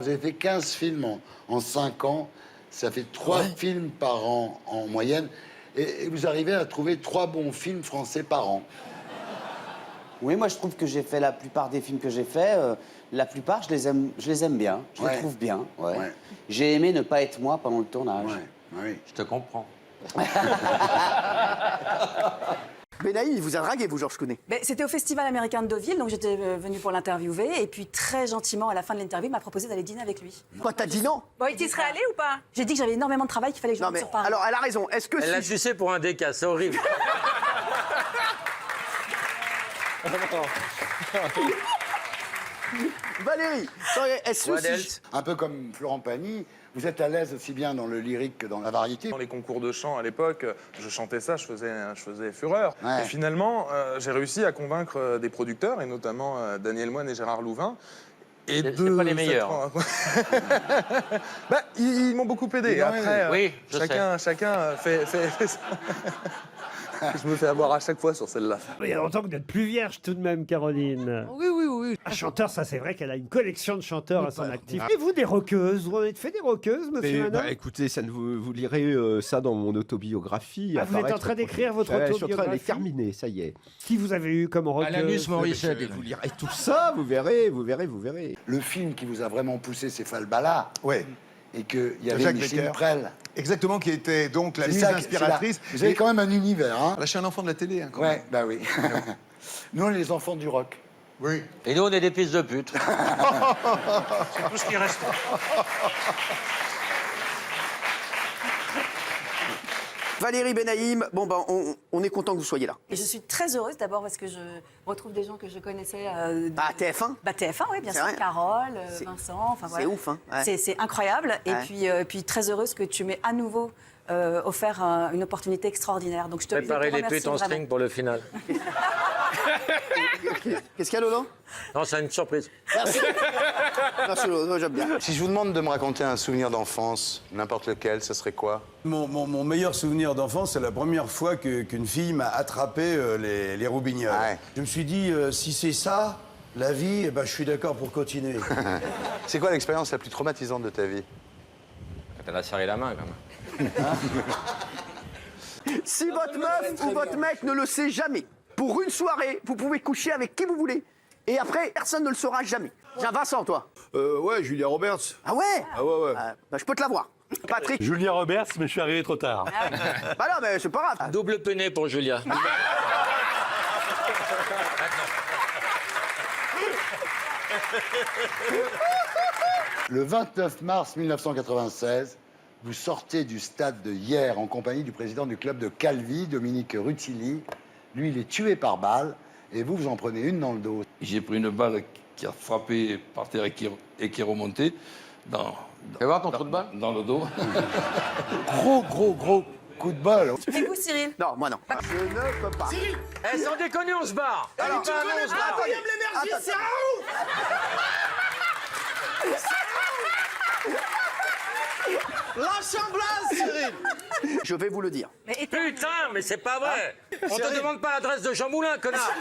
Vous avez fait 15 films en 5 ans. Ça fait 3 films par an en moyenne. Et vous arrivez à trouver 3 bons films français par an. Oui, moi je trouve que j'ai fait la plupart des films que j'ai faits. La plupart, je les aime bien. Je les trouve bien. Ouais. Ouais. J'ai aimé ne pas être moi pendant le tournage. Ouais, oui. Je te comprends. Benaïm, il vous a dragué, vous, Georges Clooney. C'était au Festival américain de Deauville, donc j'étais venue pour l'interviewer. Et puis très gentiment, à la fin de l'interview, il m'a proposé d'aller dîner avec lui. Quoi, t'as dit non? Bon, tu y serais allé ou pas? J'ai dit que j'avais énormément de travail, qu'il fallait que je Non, rentre mais sur Paris. alors, elle a raison. Est-ce que Elle l'a si... sucé pour un déca, c'est horrible. Valérie, est-ce que What si... else? Un peu comme Florent Pagny, vous êtes à l'aise aussi bien dans le lyrique que dans la variété. Dans les concours de chant à l'époque, je chantais ça, je faisais fureur. Ouais. Et finalement, j'ai réussi à convaincre des producteurs, et notamment Daniel Moine et Gérard Louvain. Et C'est pas les meilleurs. Bah, ils m'ont beaucoup aidé. Ouais, Après, oui, je chacun fait ça. Je me fais avoir à chaque fois sur celle-là. Il y a longtemps que vous n'êtes plus vierge tout de même, Caroline. Oui, oui, oui. Un chanteur, ça c'est vrai qu'elle a une collection de chanteurs à son actif. Et vous, des rockeuses? Vous en avez fait des rockeuses, monsieur Manon? Écoutez, ça ne vous lirez ça dans mon autobiographie. Ah, vous êtes en train d'écrire votre Je suis en train de autobiographie? les terminer, ça y est. Qui vous avez eu comme rockeuse? Alanis Morissette. Vous lirez tout ça, vous verrez. Le film qui vous a vraiment poussé, c'est Falbala. Ouais, Et qu'il y avait Jacques Micheline Becker. Prel. exactement, qui était donc la C'est muse ça, inspiratrice. Vous avez quand même un univers, hein? Là, je suis un enfant de la télé, hein, quand Ouais, même. bah oui. Nous, on est les enfants du rock. Oui. Et nous, on est des fils de pute. Tout ce qui reste. Valérie Benaïm, bon, ben, on est content que vous soyez là. Et je suis très heureuse d'abord parce que je retrouve des gens que je connaissais. Ah, TF1? TF1, oui, bien C'est sûr. vrai. Carole, C'est- Vincent, enfin voilà. C'est ouf, hein, ouais. C'est incroyable. Ouais. Et puis très heureuse que tu m'aies à nouveau offert une opportunité extraordinaire. Donc je te Préparez les remercie putes en vraiment. string pour le final. Qu'est-ce qu'il y a, Lolo? Non, c'est une surprise. Merci. Merci, Lolo, j'aime bien. Si je vous demande de me raconter un souvenir d'enfance, n'importe lequel, ce serait quoi? Mon meilleur souvenir d'enfance, c'est la première fois qu'une fille m'a attrapé les roubignoles. Ouais. Je me suis dit, si c'est ça, la vie, eh ben, je suis d'accord pour continuer. C'est quoi l'expérience la plus traumatisante de ta vie? Elle a serré la main, quand même. Si votre meuf ou votre mec ne le sait jamais, pour une soirée, vous pouvez coucher avec qui vous voulez. Et après, personne ne le saura jamais. Tiens, Vincent, toi. Ouais, Julia Roberts. Ah ouais? Ah ouais. Bah, je peux te l'avoir. Patrick. Julia Roberts, mais je suis arrivé trop tard. Bah non, mais c'est pas grave. Double peiné pour Julia. Le 29 mars 1996, vous sortez du stade de Hyères en compagnie du président du club de Calvi, Dominique Rutilli. Lui, il est tué par balle et vous en prenez une dans le dos. J'ai pris une balle qui a frappé par terre et qui est remontée Fais voir ton trou de balle. dans le dos. Gros coup de bol. Et vous, Cyril? Non, moi non. Je ne peux pas. Eh, sans déconner, on se barre. Alors, Allez, pas un, on se barre. l'énergie, je vais vous le dire. Putain, mais c'est pas vrai. On te demande pas l'adresse de Jean Moulin, connard.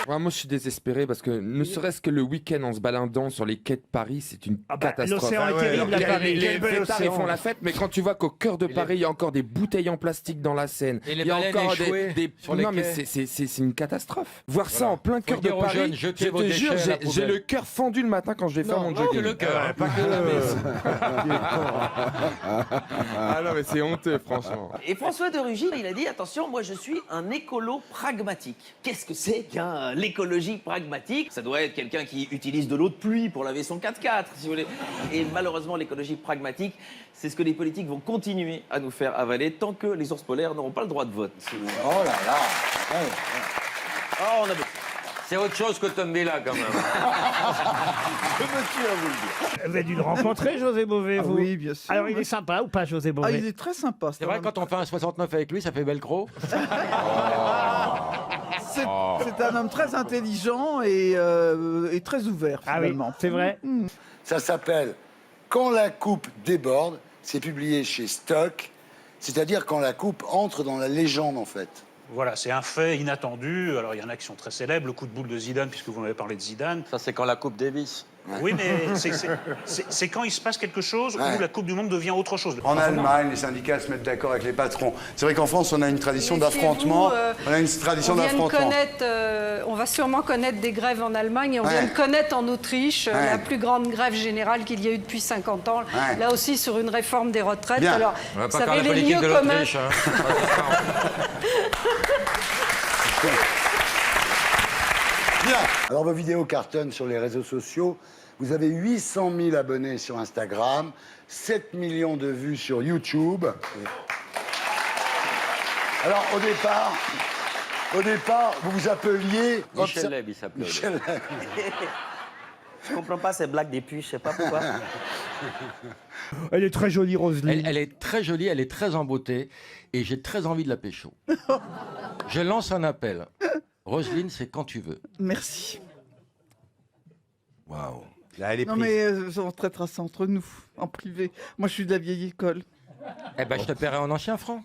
Ouais, moi, je suis désespéré parce que ne serait-ce que le week-end en se baladant sur les quais de Paris, c'est une catastrophe. L'océan est terrible à Paris. Les Quel bel fêtards, ils océan. font la fête, mais quand tu vois qu'au cœur de Paris, il y a encore des bouteilles en plastique dans la Seine, Et les il y a baleines encore échouées sur les non, mais quais. c'est une catastrophe. Voir ça en plein cœur de dire aux Paris, jeunes, jetez je vos te déchets jure, à la j'ai poubelle. le cœur fendu le matin quand je vais faire mon Non, jogging. que le cœur. Pas que la messe. Ah non, mais c'est honteux, franchement. Et François de Rugy, il a dit, attention, moi je suis un écolo pragmatique. Qu'est-ce que c'est qu'un l'écologie pragmatique? Ça doit être quelqu'un qui utilise de l'eau de pluie pour laver son 4x4, si vous voulez. Et malheureusement, l'écologie pragmatique, c'est ce que les politiques vont continuer à nous faire avaler tant que les ours polaires n'auront pas le droit de vote. Oh là là. Oh, on a besoin. C'est autre chose que Tom Bella, quand même. Vous avez dû le rencontrer, José Bové, vous? Oui, bien sûr. Alors, il est sympa ou pas, José Bové? Ah, il est très sympa. C'est vrai, quand on fait un 69 avec lui, ça fait velcro. C'est un homme très intelligent et très ouvert, Ah oui, finalement. c'est vrai. Ça s'appelle Quand la coupe déborde. C'est publié chez Stock. C'est-à-dire quand la coupe entre dans la légende, en fait. Voilà, c'est un fait inattendu. Alors, il y en a qui sont très célèbres. Le coup de boule de Zidane, puisque vous m'avez parlé de Zidane. Ça, c'est quand la Coupe Davis. Oui, mais c'est quand il se passe quelque chose où la Coupe du Monde devient autre chose. En Allemagne, les syndicats se mettent d'accord avec les patrons. C'est vrai qu'en France, on a une tradition d'affrontement. On a une tradition d'affrontement. On va sûrement connaître des grèves en Allemagne. Et on vient de connaître en Autriche la plus grande grève générale qu'il y a eu depuis 50 ans. Là aussi, sur une réforme des retraites. Bien. Alors, On va vous pas faire savez, la les politique lieux de communs... l'Autriche. Hein. Bien. Alors, vos vidéos cartonnent sur les réseaux sociaux. Vous avez 800 000 abonnés sur Instagram, 7 millions de vues sur YouTube. Alors, au départ, vous vous appeliez... Michel Leb, il s'appelait. Michel Leb. Je comprends pas ces blagues des puces, je sais pas pourquoi. Elle est très jolie, Roselyne. Elle est très jolie, elle est très en beauté et j'ai très envie de la pécho. Je lance un appel. Roselyne, c'est quand tu veux. Merci. Waouh. Là, elle est Non prise. mais on traitera ça entre nous, en privé. Moi je suis de la vieille école. Eh ben, je te paierai en ancien franc.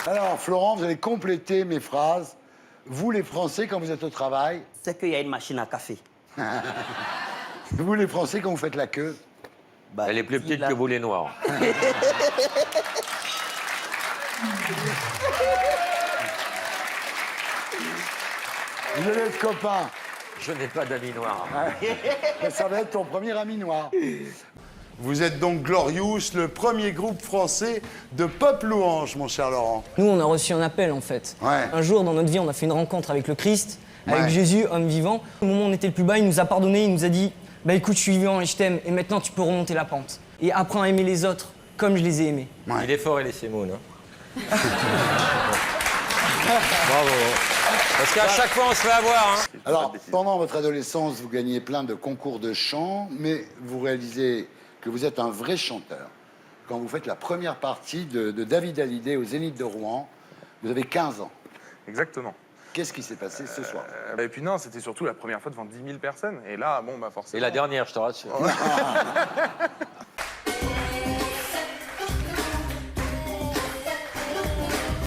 Alors, Florent, vous allez compléter mes phrases. Vous, les Français, quand vous êtes au travail... C'est qu'il y a une machine à café. Vous, les Français, quand vous faites la queue... Elle est plus petite que vous, les Noirs. Vous allez être copains. Je n'ai pas d'amis noirs. Ça va être ton premier ami noir. Vous êtes donc Glorious, le premier groupe français de pop louange, mon cher Laurent. Nous, on a reçu un appel, en fait. Ouais. Un jour, dans notre vie, on a fait une rencontre avec le Christ, avec Ouais. Jésus, homme vivant. Au moment où on était le plus bas, il nous a pardonné, il nous a dit « Bah écoute, je suis vivant et je t'aime, et maintenant tu peux remonter la pente. Et apprends à aimer les autres comme je les ai aimés. » Il est fort, Elie Semoun. Hein. Bravo. Parce qu'à chaque fois, on se fait avoir. Hein. Alors, pendant votre adolescence, vous gagnez plein de concours de chant, mais vous réalisez que vous êtes un vrai chanteur. Quand vous faites la première partie de David Hallyday au Zénith de Rouen, vous avez 15 ans. Exactement. Qu'est-ce qui s'est passé ce soir? Et puis non, c'était surtout la première fois devant 10 000 personnes. Et là, bon, bah forcément... Et la dernière, je te rassure.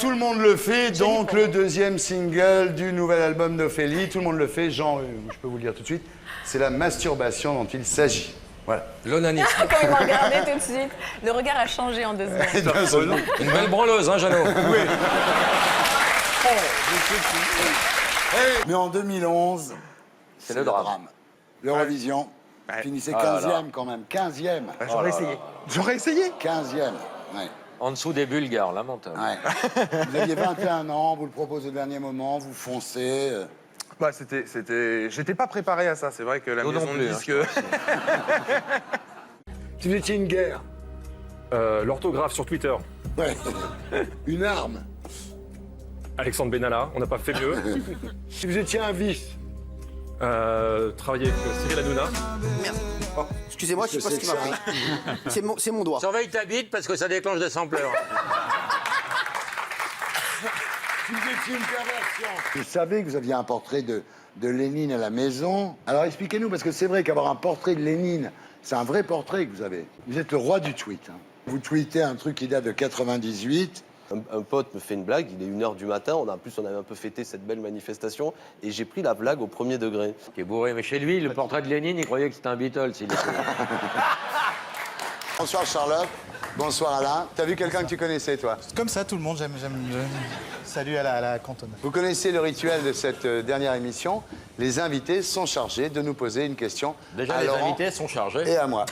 Tout le monde le fait, donc le deuxième single du nouvel album d'Ophélie. Tout le monde le fait, Jean, je peux vous le dire tout de suite, c'est la masturbation dont il s'agit. Voilà. L'onanisme. Quand il m'a regardé tout de suite, le regard a changé en 2 secondes. Une belle branleuse, hein, Jeannot? Oui. Mais en 2011, c'est le drame. L'Eurovision, finissait 15e quand même. 15e. J'aurais essayé. J'aurais essayé. 15e, ouais. En dessous des Bulgares, lamentable. Ouais. Vous aviez 21 ans, vous le proposez au dernier moment, vous foncez. Bah, j'étais pas préparé à ça. C'est vrai que la Nous maison non de plus, disque... Si vous étiez une guerre. L'orthographe sur Twitter. Ouais. Une arme. Alexandre Benalla, on n'a pas fait mieux. Si vous étiez un vice. Travailler avec Cyril Hanouna. Merde. Oh, excusez-moi, je sais pas ce qui m'a pris. C'est mon doigt. Surveille ta bite parce que ça déclenche des sampleurs. Si vous étiez une perversion. Vous savez que vous aviez un portrait de Lénine à la maison. Alors expliquez-nous, parce que c'est vrai qu'avoir un portrait de Lénine, c'est un vrai portrait que vous avez. Vous êtes le roi du tweet. Hein. Vous tweetez un truc qui date de 98. Un pote me fait une blague, il est 1h du matin, on avait un peu fêté cette belle manifestation, et j'ai pris la blague au premier degré. Qui est bourré, mais chez lui, le portrait de Lénine, il croyait que c'était un Beatles. Il était... Bonsoir Charlotte, bonsoir Alain. T'as vu quelqu'un que tu connaissais, toi? Comme ça, tout le monde, j'aime. Salut à la cantonne. Vous connaissez le rituel de cette dernière émission. Les invités sont chargés de nous poser une question. Déjà, à les Laurent invités sont chargés. et à moi.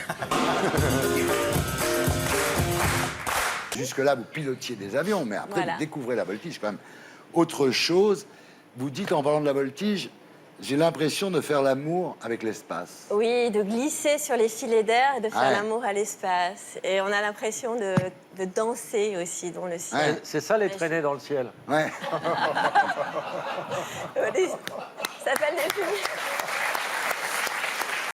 Jusque-là, vous pilotiez des avions, mais après, Voilà. vous découvrez la voltige, quand même. Autre chose, vous dites en parlant de la voltige, j'ai l'impression de faire l'amour avec l'espace. Oui, de glisser sur les filets d'air et de faire Ouais. l'amour à l'espace. Et on a l'impression de danser aussi dans le ciel. Ouais, c'est ça, les traînées dans le ciel. Ouais. Ça s'appelle des filets.